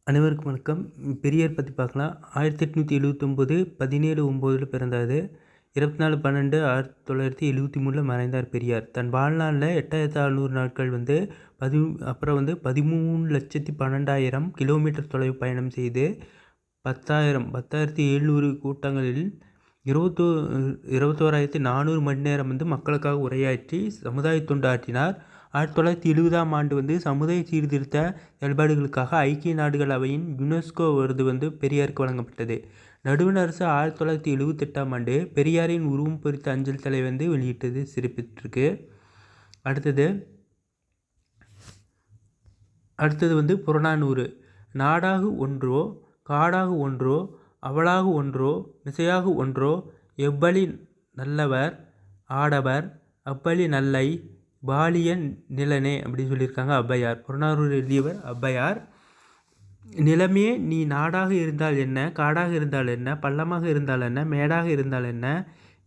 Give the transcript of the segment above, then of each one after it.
அனைவருக்கும் வணக்கம். பெரியார் பற்றி பார்க்கலாம். 1879 17/9 பிறந்தார். 24/12/1973 மறைந்தார் பெரியார். தன் வாழ்நாளில் 8600 நாட்கள் அப்புறம் 13,12,000 கிலோமீட்டர் தொலைவு பயணம் செய்து 10,700 கூட்டங்களில் 21,400 மணி நேரம் மக்களுக்காக உரையாற்றி சமுதாய தொண்டு ஆற்றினார். 1970ஆம் ஆண்டு சமுதாய சீர்திருத்த செயல்பாடுகளுக்காக ஐக்கிய நாடுகள் அவையின் யுனெஸ்கோ விருது பெரியாருக்கு வழங்கப்பட்டது. நடுவண் அரசு 1978ஆம் ஆண்டு பெரியாரின் உருவம் பொறித்த அஞ்சல் தலை வெளியிட்டது சிறப்பித்திருக்கு. அடுத்தது புறநானூறு. நாடாகு ஒன்றோ காடாகு ஒன்றோ அவளாகு ஒன்றோ மிசையாகு ஒன்றோ எவ்வழி நல்லவர் ஆடவர் அவ்வழி நல்லை வாலிய நிலனே அப்படின்னு சொல்லியிருக்காங்க ஔவையார். புறநானூறு எழுதியவர் ஔவையார். நிலமே நீ நாடாக இருந்தால் என்ன, காடாக இருந்தால் என்ன, பள்ளமாக இருந்தால் என்ன, மேடாக இருந்தால் என்ன,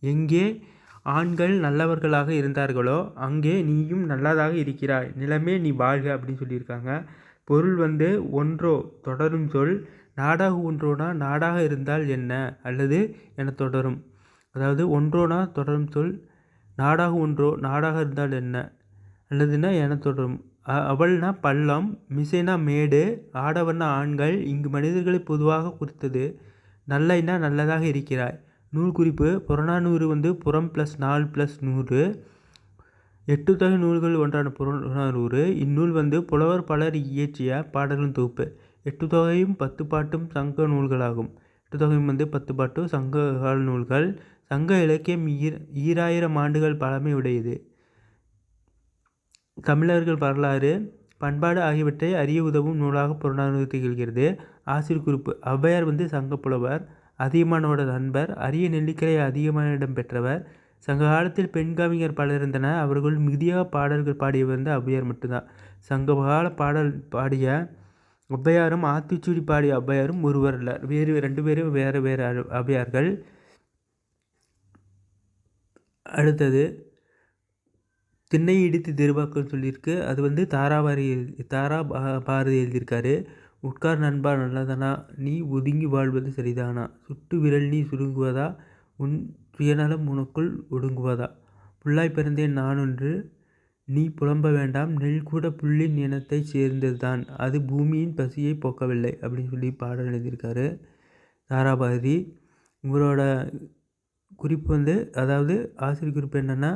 எங்கே ஆண்கள் நல்லவர்களாக இருந்தார்களோ அங்கே நீயும் நல்லதாக இருக்கிறாய், நிலமே நீ வாழ்க அப்படின்னு சொல்லியிருக்காங்க. பொருள் ஒன்றோ தொடரும் சொல். நாடாக ஒன்றோனா நாடாக இருந்தால் என்ன அல்லது என தொடரும். அதாவது ஒன்றோனா தொடரும் சொல், நாடாக ஒன்றோ நாடாக இருந்தால் என்ன அல்லதுன்னா என தொடரும். அவள்னா பள்ளம், மிசைனா மேடு, ஆடவர்னா ஆண்கள். இங்கு மனிதர்களை பொதுவாக குறித்தது. நல்லைனா நல்லதாக இருக்கிறாய். நூல் குறிப்பு. புறநானூறு புறம் +4 +100. 8 தொகை நூல்கள் ஒன்றான புறநானூறு. இந்நூல் புலவர் பலர் இயற்றிய பாடல்களின் தொகுப்பு. 8 தொகையும் 10 பாட்டும் சங்க நூல்களாகும். 8 தொகையும் 10 பாட்டும் சங்ககால நூல்கள். சங்க இலக்கியம் 2000 ஆண்டுகள் பழமை உடையது. தமிழர்கள் வரலாறு பண்பாடு ஆகியவற்றை அறிய உதவும் நூலாக புறநானூறு திகழ்கிறது. ஆசிரியர் குறிப்பு. ஔவையார் சங்க புலவர், அதியமானோட நண்பர், அரிய நெல்லிக்கரை அதிகமான இடம் பெற்றவர். சங்க காலத்தில் பெண் கவிஞர் பலர் இருந்தனர். அவர்கள் மிகுதியாக பாடல்கள் பாடியவர் ஔவையார் மட்டும்தான். சங்ககால பாடல் பாடிய ஔவையாரும் ஆத்திச்சூடி பாடிய ஔவையாரும் ஒருவர் அல்ல, வேறு 2 பேரும் வேறு வேறு ஔவையார்கள். அடுத்தது திண்ணை இடித்து திருவாக்கம் சொல்லியிருக்கு. அது தாரா பாரதி எழுதியிருக்காரு. உட்கார் நண்பா நல்லதானா, நீ ஒதுங்கி வாழ்வது சரிதானா, சுட்டு விரல் நீ சுருங்குவதா, உன் சுயநலம் உனக்குள் ஒடுங்குவதா, புல்லாய் பிறந்தேன் நானொன்று நீ புலம்ப வேண்டாம், நெல் கூட புல்லின் இனத்தை சேர்ந்தது தான், அது பூமியின் பசியை போக்கவில்லை அப்படின்னு சொல்லி பாடல் எழுதியிருக்காரு தாராபாரதி. இவரோட குறிப்பு அதாவது ஆசிரியர் குறிப்பு என்னென்னா,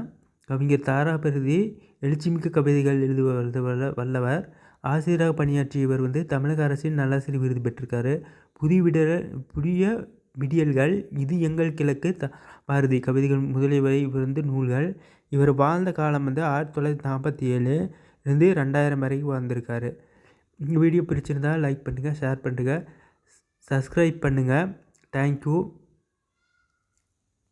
கவிஞர் தாராபாரதி எழுச்சிமிக்க கவிதைகள் எழுதுவது வல்லவர். ஆசிரியராக பணியாற்றிய இவர் தமிழக அரசின் நல்லாசிரியர் விருது பெற்றிருக்காரு. புதிய விடியல்கள், இது எங்கள் கிழக்கு, பாரதி கவிதைகள் முதலியவை இவர் நூல்கள். இவர் வாழ்ந்த காலம் 1947 இருந்து 2000 வரைக்கும் வாழ்ந்திருக்காரு. இந்த வீடியோ பிடிச்சிருந்தால் லைக் பண்ணுங்கள், ஷேர் பண்ணுங்கள், சப்ஸ்கிரைப் பண்ணுங்கள். தேங்க்யூ.